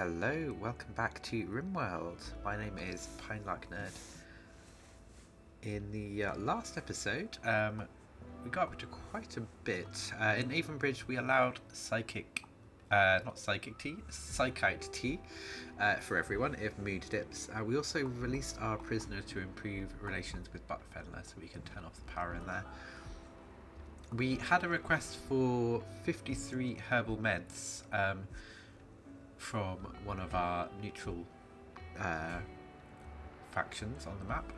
Hello, welcome back to Rimworld. My name is Pinelark Nerd. In the last episode, we got up to quite a bit. In Avonbridge, we allowed psychite tea for everyone if mood dips. We also released our prisoner to improve relations with Butterfedler, so we can turn off the power in there. We had a request for 53 herbal meds from one of our neutral factions on the map.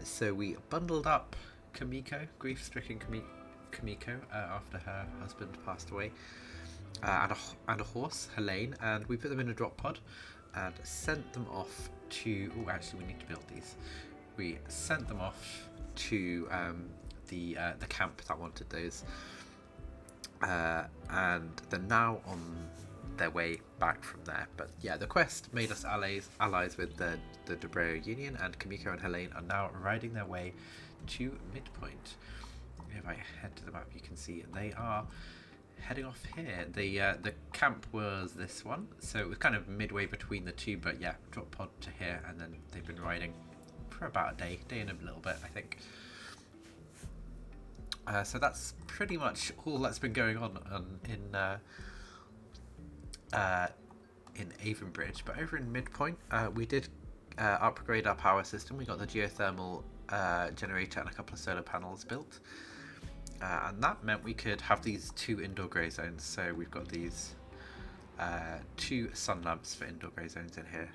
So we bundled up Kamiko, grief-stricken Kamiko, after her husband passed away, and a horse, Helene, and we put them in a drop pod and sent them off to... Oh, actually, we need to build these. We sent them off to the camp that wanted those, and they're now on their way back from there. But yeah, the quest made us allies with the Debreo Union, and Kamiko and Helene are now riding their way to Midpoint. If I head to the map, you can see they are heading off here. The camp was this one, so it was kind of midway between the two, but yeah, drop pod to here, and then they've been riding for about a day and a little bit, I think. So that's pretty much all that's been going on in Avonbridge. But over in Midpoint, we did upgrade our power system. We got the geothermal generator and a couple of solar panels built, and that meant we could have these two indoor grey zones. So we've got these two sun lamps for indoor grey zones in here.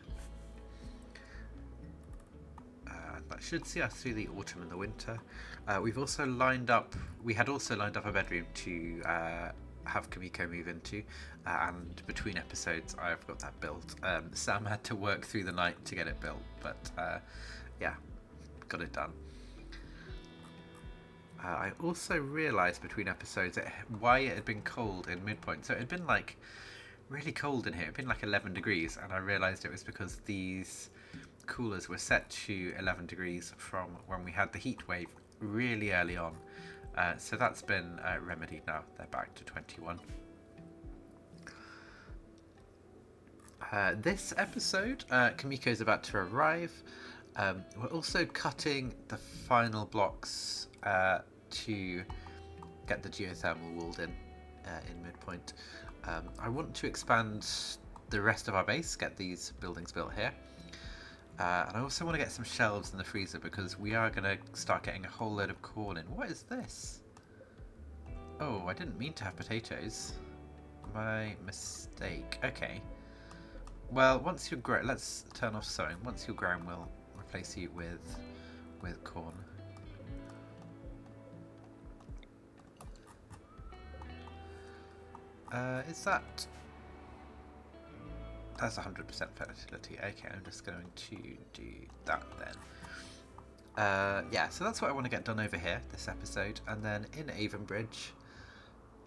That should see us through the autumn and the winter. We had also lined up a bedroom to have Kamiko move into, and between episodes I've got that built. Sam had to work through the night to get it built, but yeah, got it done. I also realised between episodes why it had been cold in Midpoint. So it had been like really cold in here. It had been like 11 degrees, and I realised it was because these coolers were set to 11 degrees from when we had the heat wave really early on. So that's been remedied now. They're back to 21. This episode, Kamiko's about to arrive. We're also cutting the final blocks to get the geothermal walled in Midpoint. I want to expand the rest of our base, get these buildings built here. And I also want to get some shelves in the freezer because we are going to start getting a whole load of corn in. What is this? Oh, I didn't mean to have potatoes. My mistake. Okay. Well, once you're grown, let's turn off sowing. Once you're grown, we'll replace you with corn. Is that... That's 100% fertility. Okay, I'm just going to do that then. Yeah, so that's what I want to get done over here, this episode. And then in Avonbridge,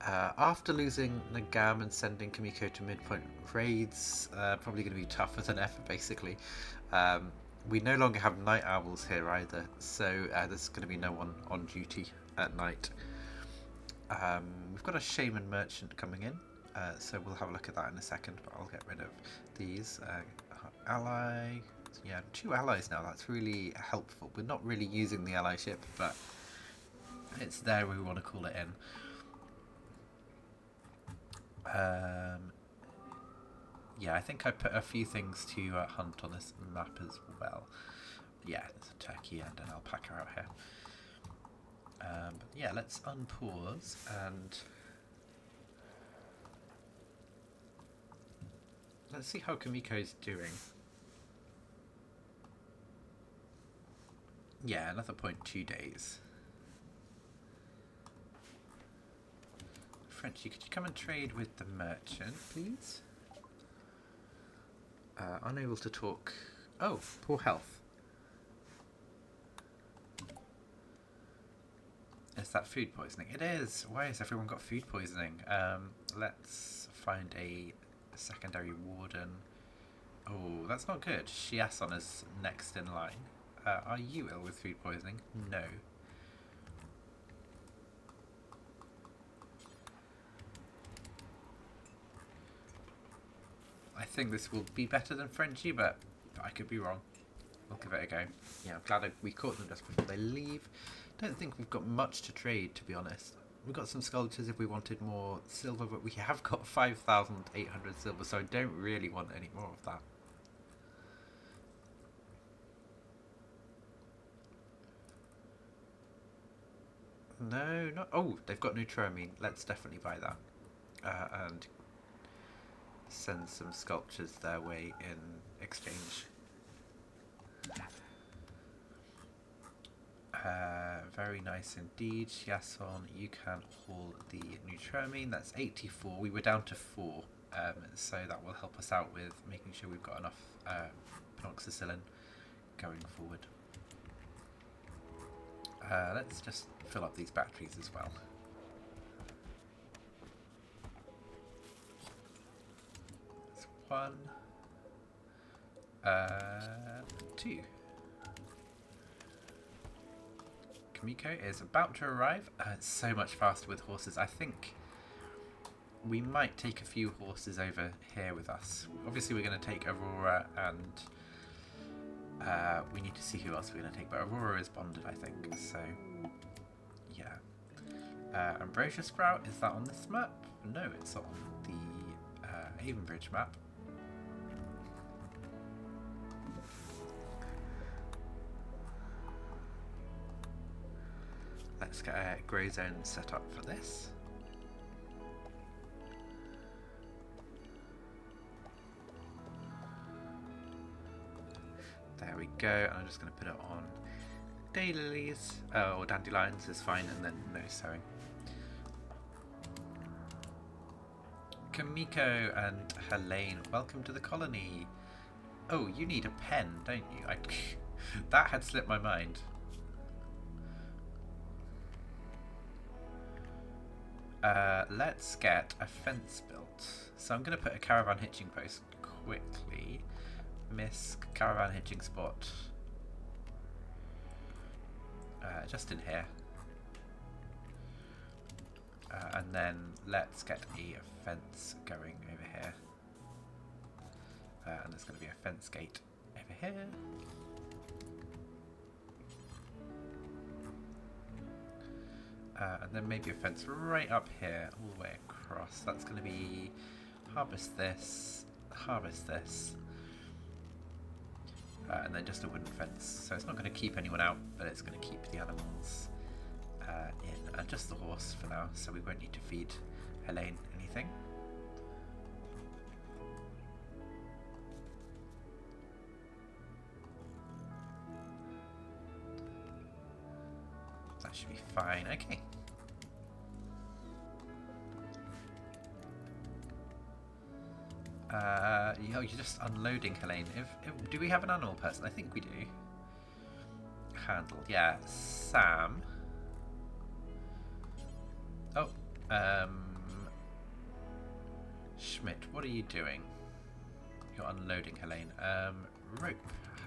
after losing Nagam and sending Kamiko to Midpoint raids, probably going to be tougher than ever, basically. We no longer have night owls here either, so there's going to be no one on duty at night. We've got a shaman merchant coming in. So we'll have a look at that in a second, but I'll get rid of these. Ally, yeah, 2 allies now. That's really helpful. We're not really using the allyship, but it's there. We want to call it in. Yeah, I think I put a few things to hunt on this map as well. Yeah, there's a turkey and an alpaca out here. But yeah, let's unpause and... Let's see how Kamiko's doing. Yeah, another 0.2 days. Frenchie, could you come and trade with the merchant, please? Unable to talk. Oh, poor health. Is that food poisoning? It is! Why has everyone got food poisoning? Let's find a secondary warden. Oh, that's not good. Shiason is next in line. Are you ill with food poisoning? No. I think this will be better than Frenchie, but I could be wrong. We'll give it a go. Yeah, I'm glad we caught them just before they leave. Don't think we've got much to trade, to be honest. We've got some sculptures if we wanted more silver, but we have got 5,800 silver, so I don't really want any more of that. No, not... Oh, they've got Neutromine. Let's definitely buy that. And send some sculptures their way in exchange. Very nice indeed. Yason, you can haul the Neutromine. That's 84. We were down to 4, so that will help us out with making sure we've got enough peroxycillin going forward. Let's just fill up these batteries as well. That's 1. 2. Kamiko is about to arrive. It's so much faster with horses. I think we might take a few horses over here with us. Obviously we're going to take Aurora and we need to see who else we're going to take, but Aurora is bonded, I think, so yeah. Ambrosia Sprout, is that on this map? No, it's on the Avonbridge map. Let's get a grey zone set up for this. There we go, and I'm just going to put it on daylilies, or dandelions is fine, and then no sowing. Kamiko and Helene, welcome to the colony. Oh, you need a pen, don't you? That had slipped my mind. Let's get a fence built. So I'm going to put a caravan hitching post quickly. Miss caravan hitching spot. Just in here. And then let's get a fence going over here. And there's going to be a fence gate over here. And then maybe a fence right up here, all the way across. That's going to be harvest this, and then just a wooden fence. So it's not going to keep anyone out, but it's going to keep the animals in, and just the horse for now, so we won't need to feed Helene anything. That should be fine. Okay. You're just unloading, Helene. Do we have an animal person? I think we do. Handle, yeah. Sam. Oh, Schmidt, what are you doing? You're unloading, Helene. Rope,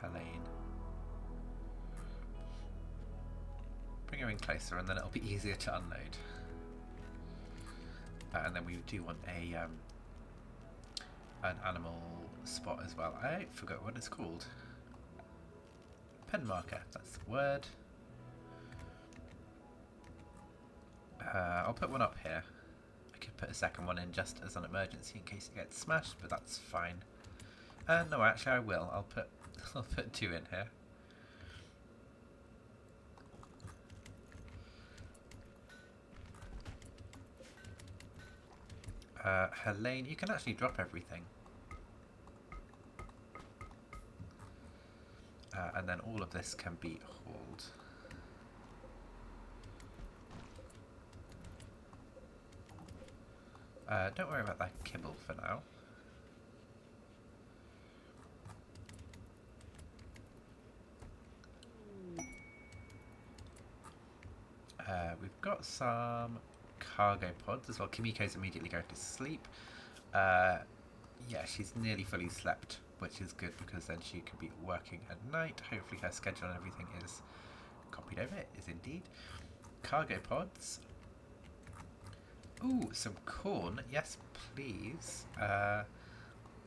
Helene. Bring her in closer, and then it'll be easier to unload. And then we do want an animal spot as well. I forgot what it's called. Pen marker, that's the word. I'll put one up here. I could put a second one in just as an emergency in case it gets smashed, but that's fine. No, actually I will. I'll put 2 in here. Helene, you can actually drop everything. And then all of this can be hauled. Don't worry about that kibble for now. We've got some cargo pods as well. Kimiko's immediately going to sleep. Yeah, she's nearly fully slept, which is good because then she can be working at night. Hopefully her schedule and everything is copied over. It is indeed. Cargo pods. Ooh, some corn. Yes, please.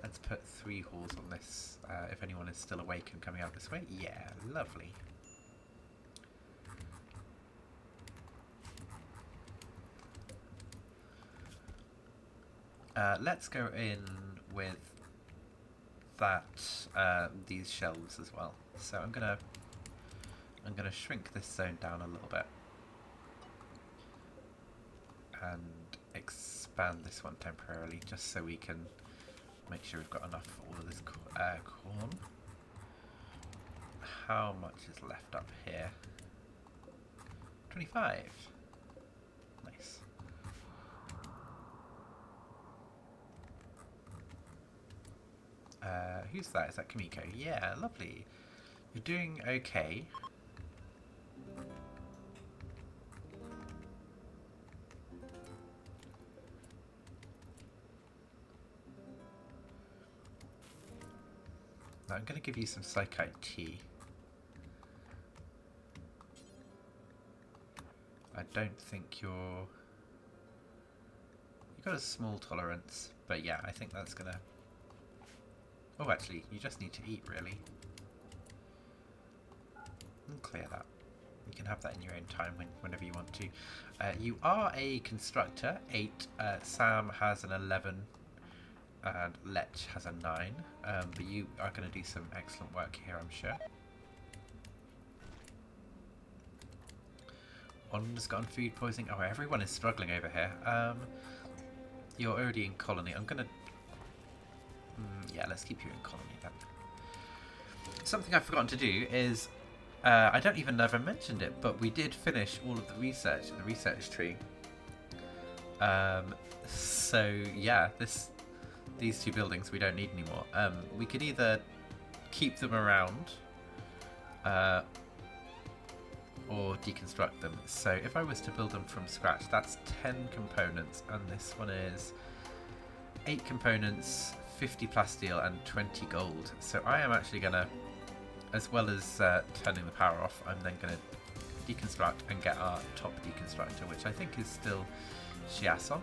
Let's put 3 halls on this, if anyone is still awake and coming out this way. Yeah, lovely. Let's go in with that these shelves as well. So I'm gonna shrink this zone down a little bit and expand this one temporarily, just so we can make sure we've got enough for all of this corn. How much is left up here? 25. Nice. Who's that? Is that Kamiko? Yeah, lovely. You're doing okay. Now I'm going to give you some psychite tea. I don't think you've got a small tolerance, but yeah, I think that's gonna... Oh, actually, you just need to eat, really. And clear that. You can have that in your own time whenever you want to. You are a constructor, 8. Sam has an 11, and Lech has a 9. But you are going to do some excellent work here, I'm sure. One's gotten food poisoning. Oh, everyone is struggling over here. You're already in colony. I'm gonna... yeah, let's keep you in colony then. Something I've forgotten to do is... I don't even know if I mentioned it, but we did finish all of the research tree. So, yeah, these 2 buildings we don't need anymore. We could either keep them around... or deconstruct them. So if I was to build them from scratch, that's 10 components, and this one is 8 components, 50 plasteel, and 20 gold. So I am actually going to, as well as turning the power off, I'm then going to deconstruct and get our top deconstructor, which I think is still Shiason.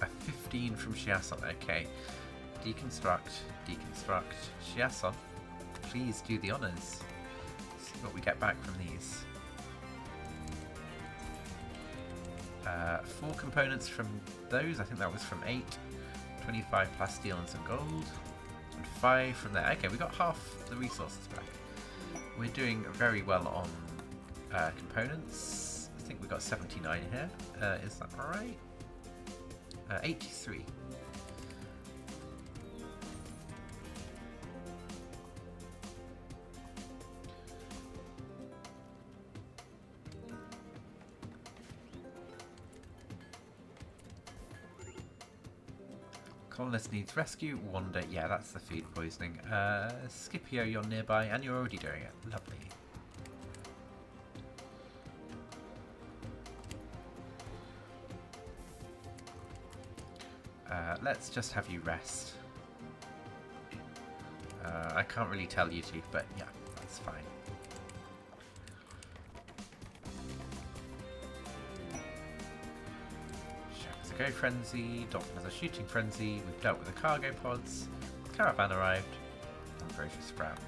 A 15 from Shiason, okay. Deconstruct, Shiason, please do the honours. What we get back from these. 4 components from those, I think that was from 8. 25 plasteel and some gold. And 5 from there. Okay, we got half the resources back. We're doing very well on components. I think we got 79 here. Is that right? 83. Colonist needs rescue. Wander. Yeah, that's the food poisoning. Scipio, you're nearby, and you're already doing it. Lovely. Let's just have you rest. I can't really tell you to, but yeah, that's fine. Go frenzy, Dolphin has a shooting frenzy, we've dealt with the cargo pods, caravan arrived, and Ferocious Sprout.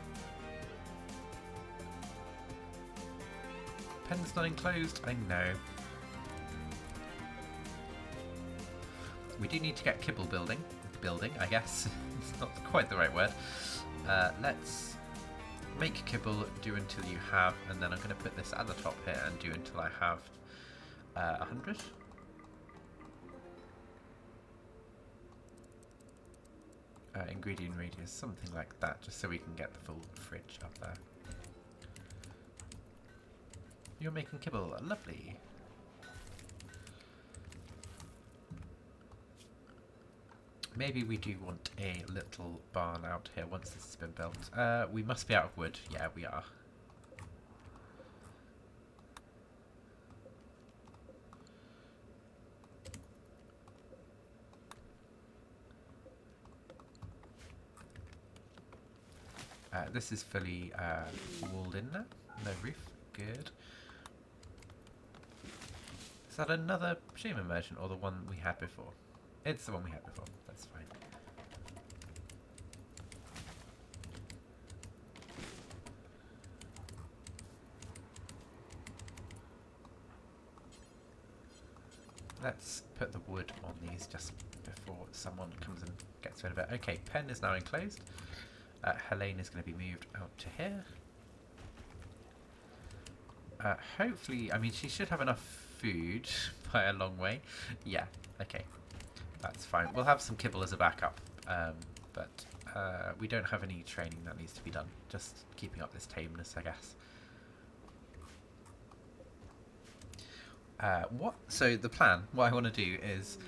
Pen's not enclosed, I know. We do need to get kibble building, I guess. It's not quite the right word. Let's make kibble, do until you have, and then I'm going to put this at the top here and do until I have 100. Ingredient radius, something like that, just so we can get the full fridge up there. You're making kibble, lovely. Maybe we do want a little barn out here once this has been built. We must be out of wood. Yeah, we are. This is fully walled in now. No roof. Good. Is that another Shame immersion or the one we had before? It's the one we had before. That's fine. Let's put the wood on these just before someone comes and gets rid of it. Okay, pen is now enclosed. Helene is going to be moved out to here. Hopefully, I mean, she should have enough food by a long way. Yeah, okay. That's fine. We'll have some kibble as a backup, but we don't have any training that needs to be done. Just keeping up this tameness, I guess. So the plan, what I want to do is,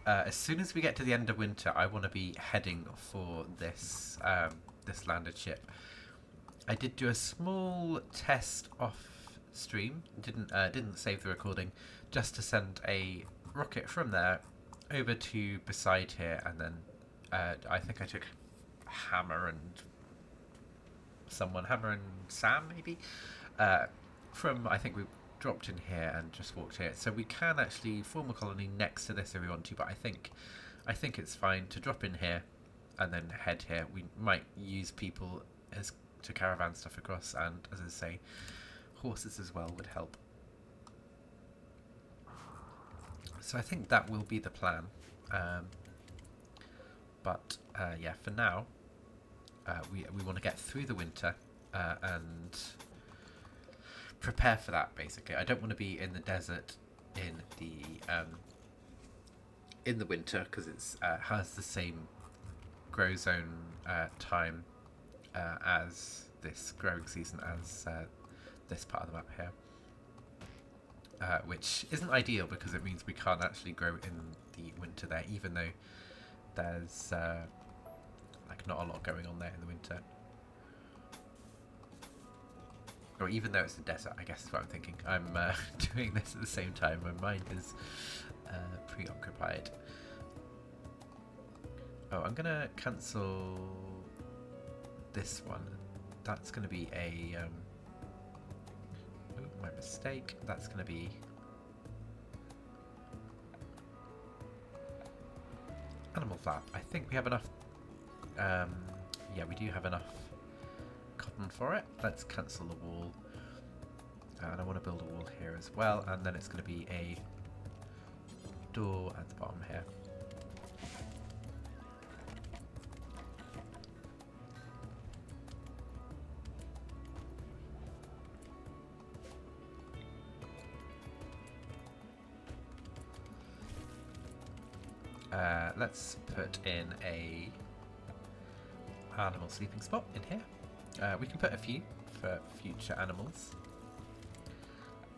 as soon as we get to the end of winter, I want to be heading for this this landed ship. I did do a small test off stream, didn't save the recording, just to send a rocket from there over to beside here, and then I think I took Hammer and Sam maybe from, I think we dropped in here and just walked here, so we can actually form a colony next to this if we want to, but I think it's fine to drop in here and then head here. We might use people as to caravan stuff across, and as I say, horses as well would help. So I think that will be the plan. But yeah, for now, we want to get through the winter and prepare for that. Basically, I don't want to be in the desert in the winter, because it's has the same grow zone time as this growing season as this part of the map here, which isn't ideal because it means we can't actually grow in the winter there, even though there's like not a lot going on there in the winter. Or even though it's a desert, I guess is what I'm thinking. I'm doing this at the same time. My mind is preoccupied. Oh, I'm gonna cancel this one. That's gonna be a oh, my mistake. That's gonna be animal flap. I think we have enough. Yeah, we do have enough cotton for it. Let's cancel the wall, and I want to build a wall here as well, and then it's going to be a door at the bottom here. Let's put in a animal sleeping spot in here. We can put a few for future animals.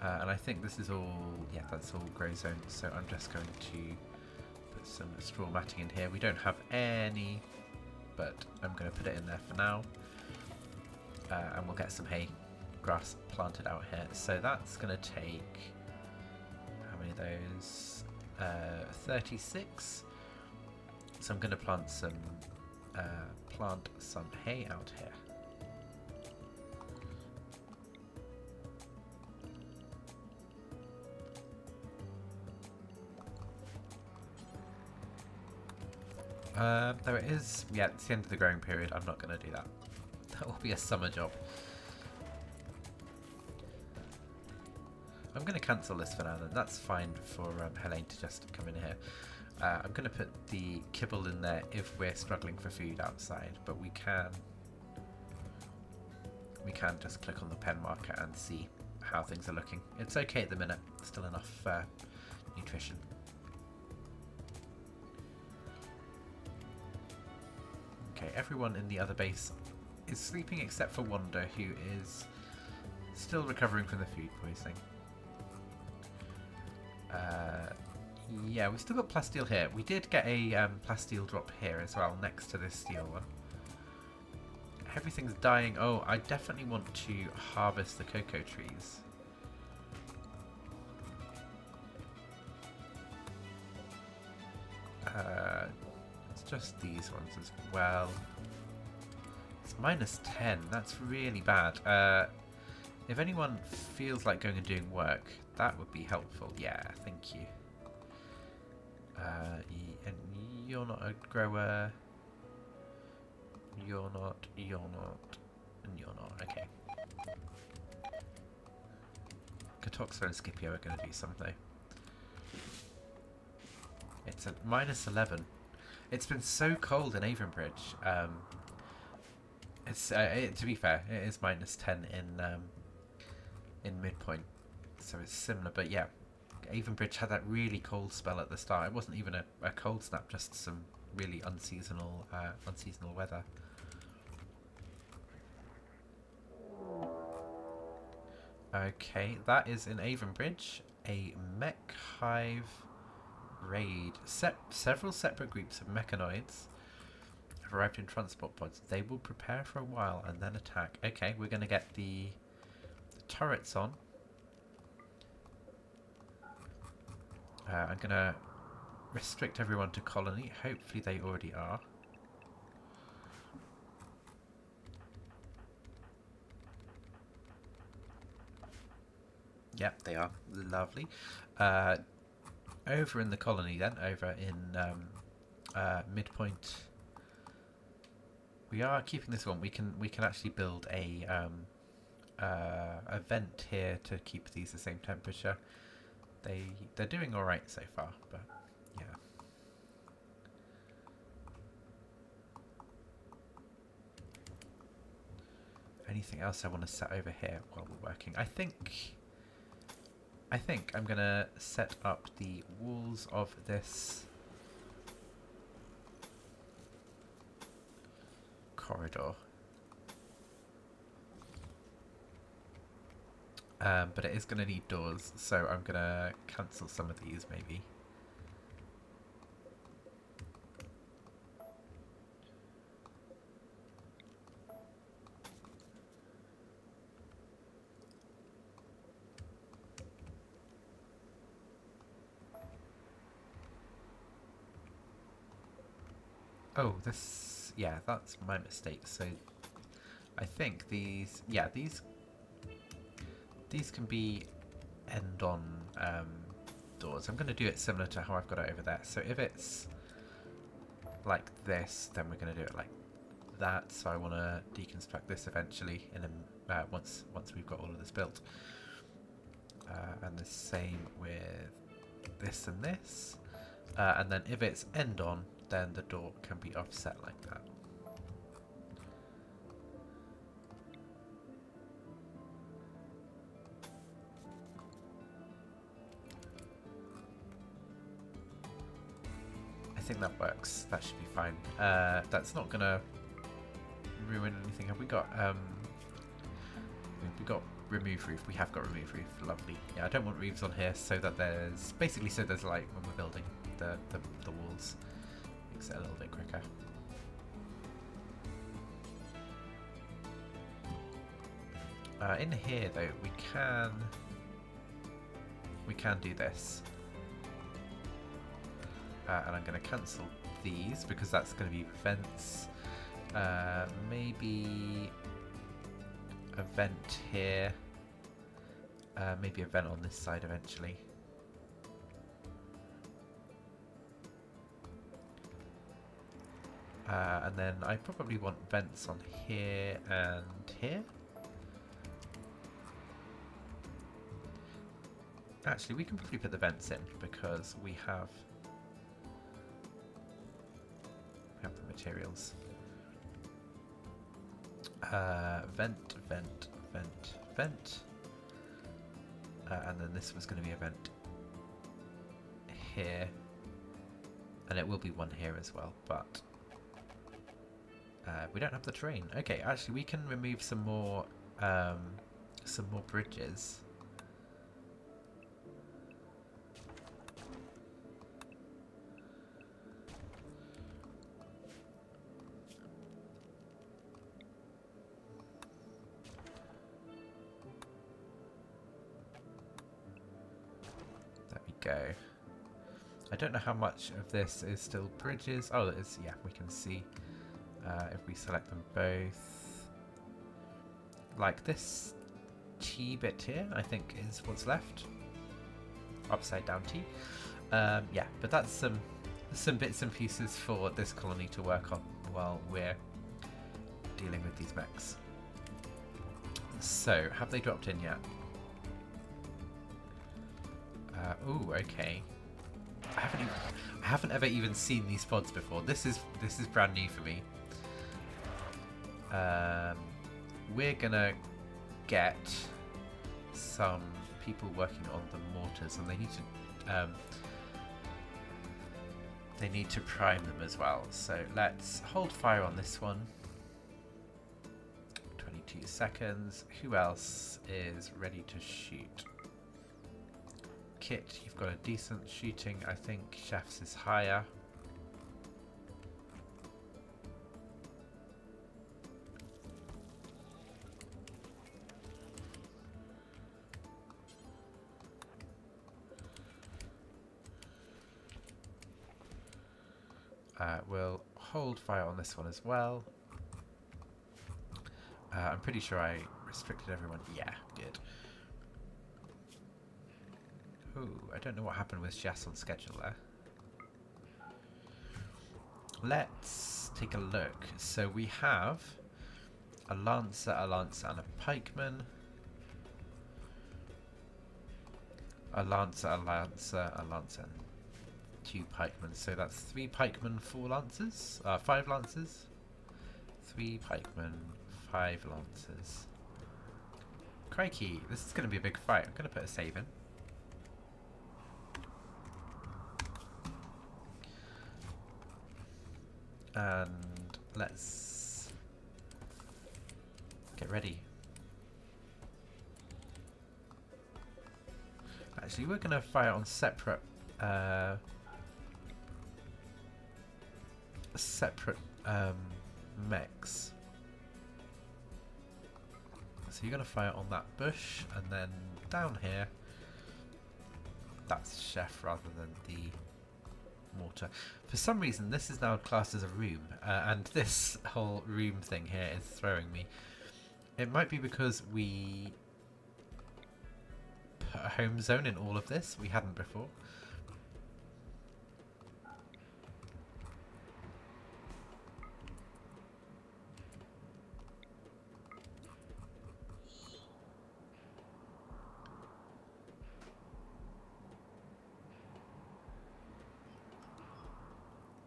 And I think this is all, yeah, that's all grey zone, so I'm just going to put some straw matting in here. We don't have any, but I'm going to put it in there for now. And we'll get some hay grass planted out here. So that's going to take, how many of those? 36. So I'm going to plant some hay out here. There it is. Yeah, it's the end of the growing period. I'm not going to do that. That will be a summer job. I'm going to cancel this for now then. That's fine for Helene to just come in here. I'm going to put the kibble in there if we're struggling for food outside, but we can just click on the pen marker and see how things are looking. It's okay at the minute. Still enough nutrition. Okay, everyone in the other base is sleeping except for Wanda, who is still recovering from the food poisoning. Yeah, we've still got plasteel here. We did get a plasteel drop here as well, next to this steel one. Everything's dying. Oh, I definitely want to harvest the cocoa trees. It's just these ones as well. It's -10. That's really bad. If anyone feels like going and doing work, that would be helpful. Yeah, thank you. And you're not a grower. You're not, and you're not. Okay. Katoxa and Scipio are going to do something. It's a -11. It's been so cold in Avonbridge. To be fair, it is -10 in midpoint, so it's similar. But yeah, Avonbridge had that really cold spell at the start. It wasn't even a cold snap, just some really unseasonal weather. Okay, that is in Avonbridge. A mech hive raid. Several separate groups of mechanoids have arrived in transport pods. They will prepare for a while and then attack. Okay, we're going to get the turrets on. I'm going to restrict everyone to colony. Hopefully they already are. Yep, they are. Lovely. Over in the colony then, over in midpoint, we are keeping this one. We can actually build a vent here to keep these the same temperature. They're doing all right so far, but yeah. Anything else I want to set over here while we're working? I think I'm gonna set up the walls of this corridor. But it is going to need doors, so I'm going to cancel some of these maybe. Oh, this... yeah, that's my mistake. So I think these... yeah, these can be end-on doors. I'm going to do it similar to how I've got it over there. So if it's like this, then we're going to do it like that. So I want to deconstruct this eventually, and then once we've got all of this built. And the same with this and this. And then if it's end-on, then the door can be offset like that. I think that works. That should be fine. That's not gonna ruin anything. Have we got remove roof? We have got remove roof. Lovely. Yeah, I don't want roofs on here so that there's light when we're building the walls. Makes it a little bit quicker. In here though, we can do this. And I'm going to cancel these because that's going to be vents. Maybe a vent here. Maybe a vent on this side eventually. And then I probably want vents on here and here. Actually, we can probably put the vents in because we have the materials. Vent, vent, vent, vent. And then this was going to be a vent here. And it will be one here as well, but we don't have the terrain. Okay, actually we can remove some more bridges. Go. I don't know how much of this is still bridges. Oh, it is. Yeah, we can see if we select them both. Like this T bit here, I think is what's left. Upside down T. Yeah, but that's some bits and pieces for this colony to work on while we're dealing with these mechs. So, have they dropped in yet? Ooh, okay. I haven't ever even seen these pods before. This is brand new for me. We're gonna get some people working on the mortars, and they need to prime them as well. So let's hold fire on this one. 22 seconds. Who else is ready to shoot? Kit, you've got a decent shooting. I think Chef's is higher. We'll hold fire on this one as well. I'm pretty sure I restricted everyone. Yeah, good. Ooh, I don't know what happened with Jas on schedule there. Let's take a look. So we have a Lancer, and a Pikeman. A Lancer, and 2 pikemen, so that's 3 pikemen, 4 lancers, 5 lancers, 3 pikemen, 5 lancers. Crikey, this is going to be a big fight. I'm going to put a save in. And let's get ready. Actually, we're going to fire on separate mechs. So you're going to fire on that bush, and then down here, that's Chef rather than the mortar. For some reason, this is now classed as a room, and this whole room thing here is throwing me. It might be because we put a home zone in all of this. We hadn't before.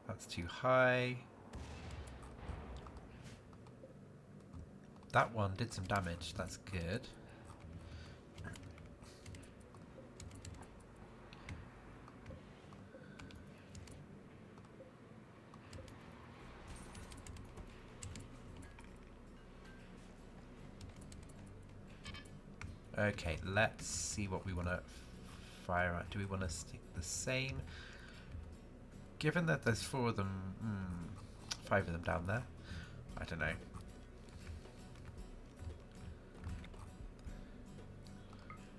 That's too high. That one did some damage. That's good. Okay, let's see what we want to fire at. Do we want to stick the same? Given that there's 4 of them, 5 of them down there, I don't know.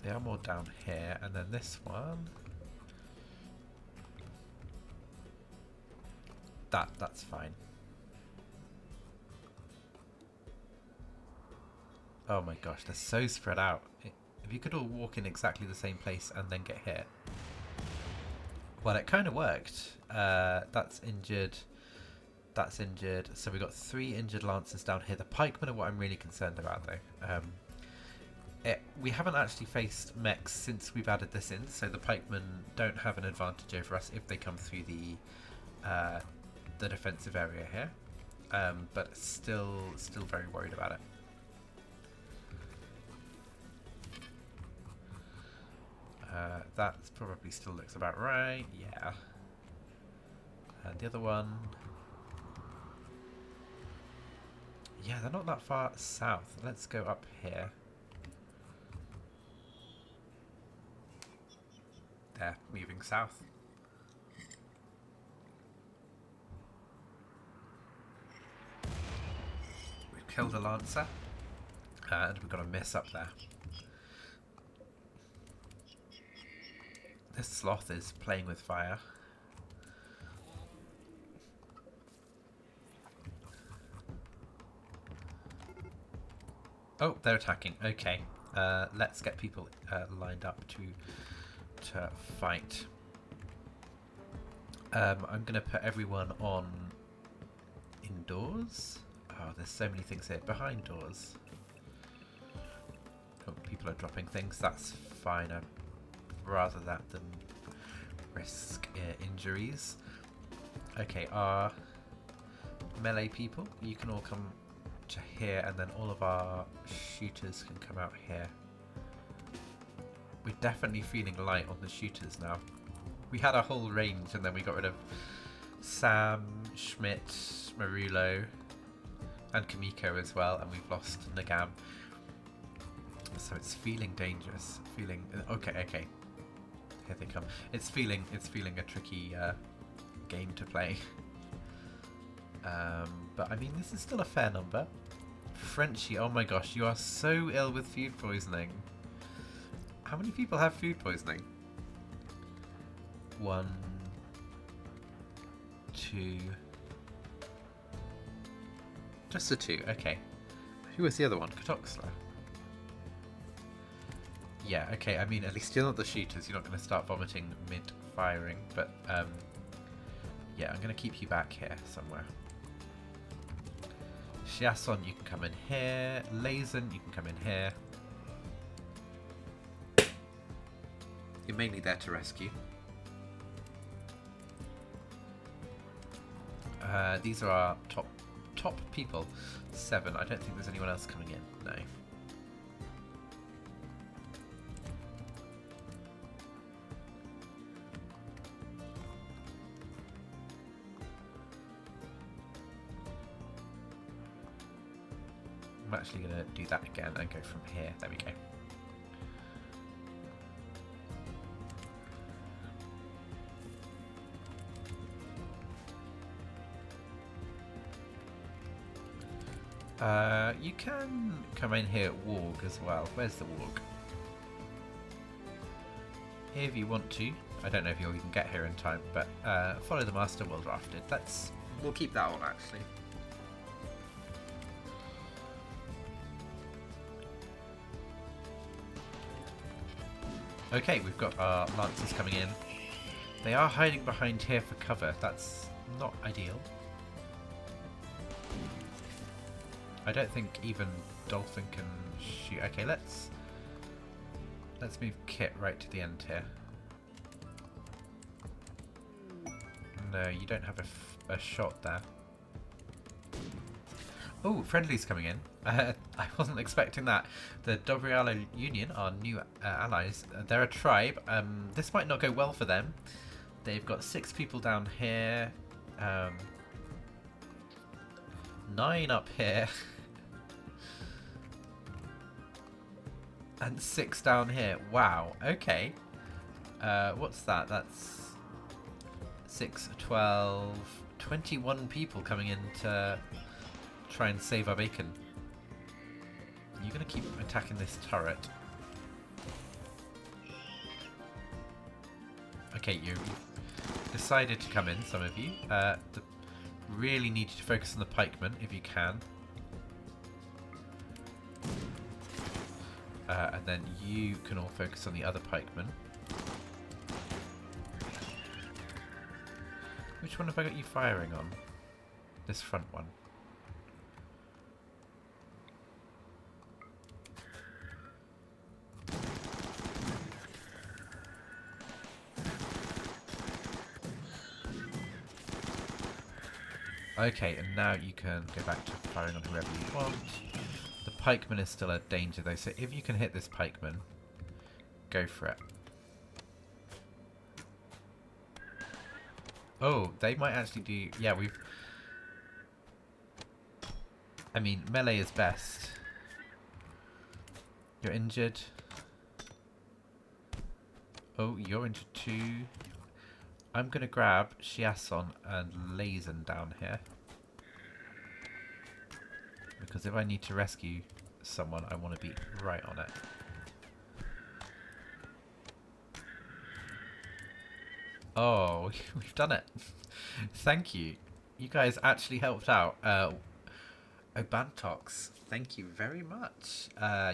They are more down here, and then this one. That's fine. Oh my gosh, they're so spread out. If you could all walk in exactly the same place and then get hit. Well, it kind of worked. That's injured. That's injured. So we've got 3 injured lancers down here. The pikemen are what I'm really concerned about, though. We haven't actually faced mechs since we've added this in, so the pikemen don't have an advantage over us if they come through the defensive area here. But still very worried about it. That probably still looks about right, yeah. And the other one... Yeah, they're not that far south. Let's go up here. They're moving south. We've killed a Lancer. And we've got a miss up there. This sloth is playing with fire. Oh, they're attacking. Okay, let's get people lined up to fight. I'm going to put everyone on indoors. Oh, there's so many things here. Behind doors. Oh, people are dropping things. That's fine. I'd rather that than risk injuries. Okay, our melee people, you can all come to here, and then all of our shooters can come out here. We're definitely feeling light on the shooters now. We had a whole range, and then we got rid of Sam, Schmidt, Marulo, and Kamiko as well, and we've lost Nagam. So it's feeling dangerous. Feeling okay. Here they come. It's feeling a tricky game to play. But I mean, this is still a fair number. Frenchie, oh my gosh, you are so ill with food poisoning. How many people have food poisoning? 1, 2. Just the 2, okay. Who was the other one? Katoxla. Yeah, okay, I mean, at least you're not the shooters. You're not going to start vomiting mid-firing, but yeah, I'm going to keep you back here somewhere. Shiason, you can come in here. Lazen, you can come in here. You're mainly there to rescue. These are our top people. 7. I don't think there's anyone else coming in. No. I'm actually going to do that again and go from here. There we go. You can come in here at Warg as well. Where's the Warg? Here if you want to. I don't know if you'll even get here in time, but follow the master well drafted. We'll keep that on actually. Okay, we've got our lancers coming in. They are hiding behind here for cover. That's not ideal. I don't think even Dolphin can shoot. Okay, let's move Kit right to the end here. No, you don't have a shot there. Oh, friendly's coming in. I wasn't expecting that. The Dobriala Union are new allies. They're a tribe. This might not go well for them. They've got 6 people down here. 9 up here. And 6 down here. Wow, okay. What's that? That's 6, 12, 21 people coming in to try and save our bacon. You're going to keep attacking this turret. Okay, you decided to come in, some of you. Really need you to focus on the pikemen if you can. And then you can all focus on the other pikemen. Which one have I got you firing on? This front one. Okay, and now you can go back to firing on whoever you want. The pikeman is still a danger though, so if you can hit this pikeman, go for it. Oh, they might actually do... Yeah, I mean, melee is best. You're injured. Oh, you're injured too. I'm going to grab Shiason and Lazen down here. Because if I need to rescue someone, I want to be right on it. Oh, we've done it. Thank you. You guys actually helped out. Obantox, thank you very much.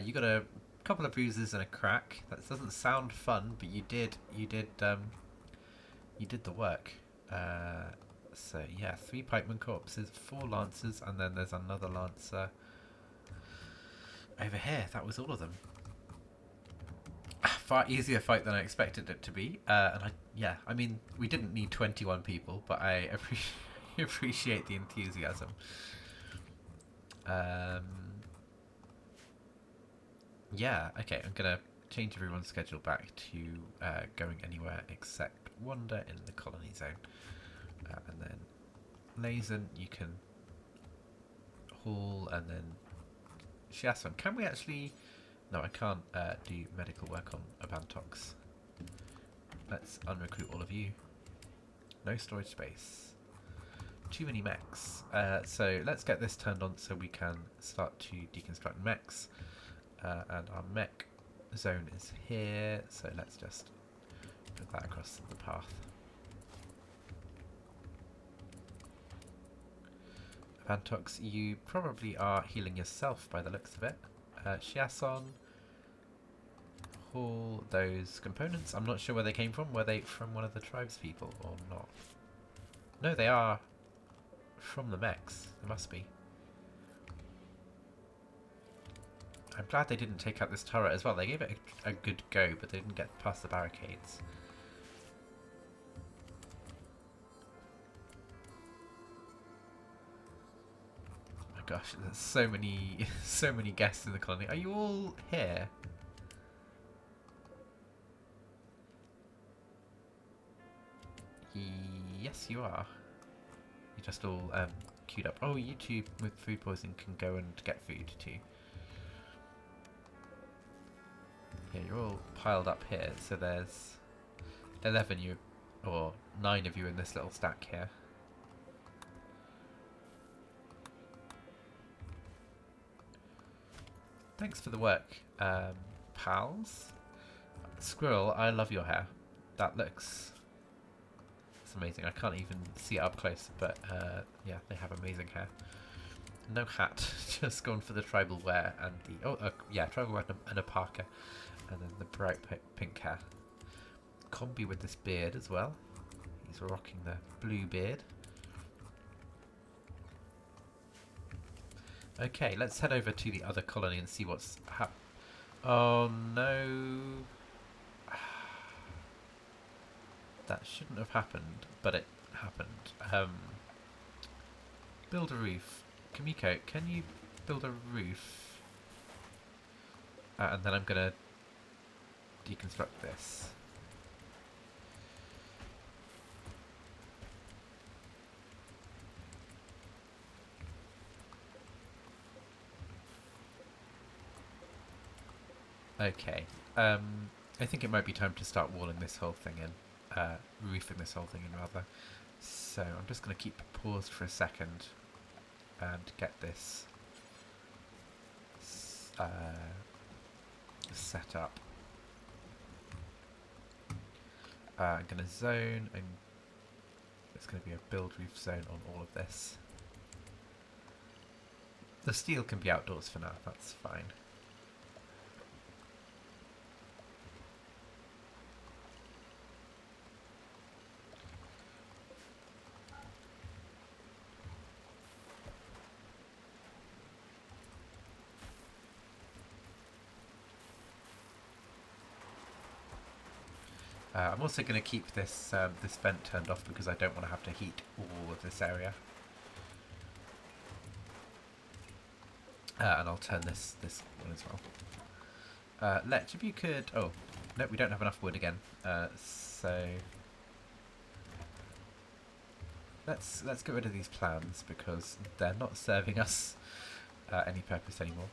You got a couple of bruises and a crack. That doesn't sound fun, but you did the work. So yeah, 3 pikeman corpses, 4 lancers, and then there's another lancer over here. That was all of them. Far easier fight than I expected it to be. I mean, we didn't need 21 people, but I appreciate the enthusiasm. Yeah, okay, I'm gonna change everyone's schedule back to going anywhere except wander in the colony zone. And then Lazen, you can haul, and then Shiason. Can we actually... No, I can't do medical work on Abantox. Let's unrecruit all of you. No storage space. Too many mechs. So let's get this turned on so we can start to deconstruct mechs. And our mech zone is here, so let's just put that across the path. Abantox, you probably are healing yourself by the looks of it. Shiason, haul those components. I'm not sure where they came from. Were they from one of the tribespeople or not? No, they are from the mechs. They must be. I'm glad they didn't take out this turret as well. They gave it a good go, but they didn't get past the barricades. Oh my gosh, there's so many, so many guests in the colony. Are you all here? Yes, you are. You're just all queued up. Oh, you two with food poisoning can go and get food too. Yeah, you're all piled up here, so there's 11 you, or 9 of you in this little stack here. Thanks for the work, pals. Squirrel, I love your hair. That looks... It's amazing. I can't even see it up close, but yeah, they have amazing hair. No hat, just gone for the tribal wear and the... yeah, tribal wear and a parka. And then the bright pink hair. Combi with this beard as well. He's rocking the blue beard. Okay, let's head over to the other colony and see what's happening. Oh no. That shouldn't have happened, but it happened. Build a roof. Kamiko, can you build a roof? And then I'm going to deconstruct this. Okay. I think it might be time to start walling this whole thing in. Roofing this whole thing in, rather. So I'm just going to keep paused for a second and get this set up. I'm going to zone, and it's going to be a build roof zone on all of this. The steel can be outdoors for now, that's fine. I'm also going to keep this this vent turned off because I don't want to have to heat all of this area. And I'll turn this on as well. Lech, if you could... Oh, no, we don't have enough wood again. So let's get rid of these plans because they're not serving us any purpose anymore.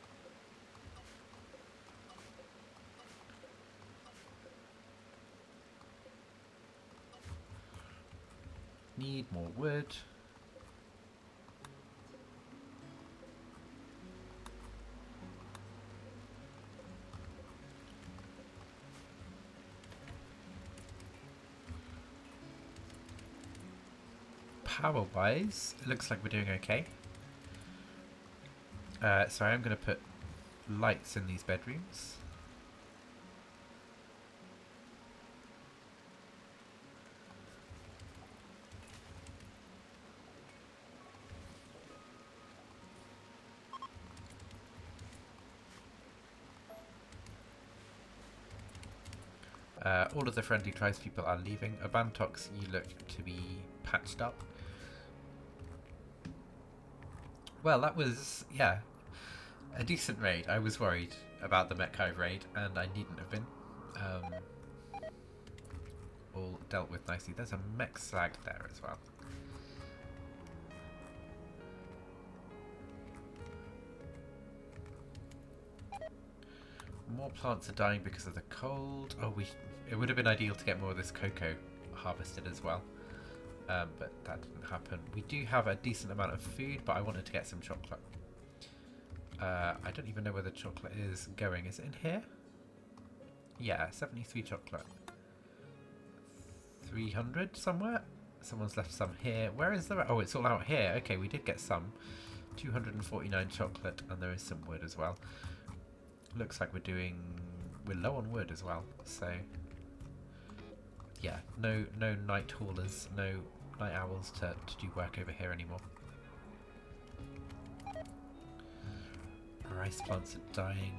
Need more wood. Power-wise, it looks like we're doing okay. So I am going to put lights in these bedrooms. All of the friendly tribespeople are leaving. Abantox, you look to be patched up. Well, that was, yeah, a decent raid. I was worried about the Metcalfe raid, and I needn't have been. All dealt with nicely. There's a mech slag there as well. More plants are dying because of the cold. Oh, it would have been ideal to get more of this cocoa harvested as well. But that didn't happen. We do have a decent amount of food, but I wanted to get some chocolate. I don't even know where the chocolate is going. Is it in here? Yeah, 73 chocolate. 300 somewhere? Someone's left some here. Where is the... Oh, it's all out here. Okay, we did get some. 249 chocolate, and there is some wood as well. Looks like we're low on wood as well, so yeah, no night haulers, no night owls to do work over here anymore. Rice plants are dying.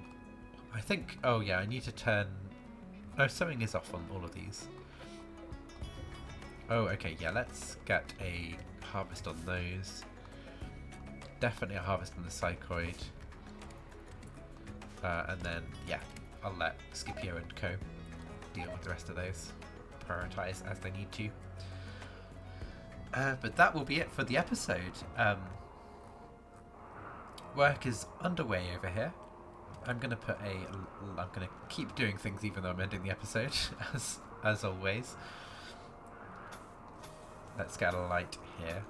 I think, oh yeah, I need to turn, no, sowing is off on all of these. Oh, okay, yeah, let's get a harvest on those. Definitely a harvest on the psychoid. And then, yeah, I'll let Scipio and co deal with the rest of those. Prioritise as they need to. But that will be it for the episode. Work is underway over here. I'm going to keep doing things even though I'm ending the episode, as always. Let's get a light here.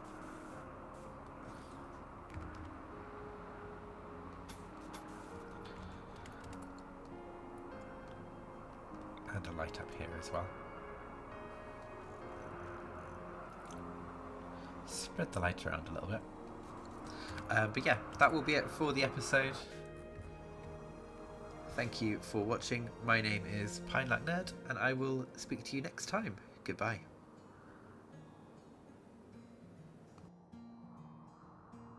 And a light up here as well. Spread the light around a little bit. But yeah, that will be it for the episode. Thank you for watching. My name is Pine Nerd, and I will speak to you next time. Goodbye.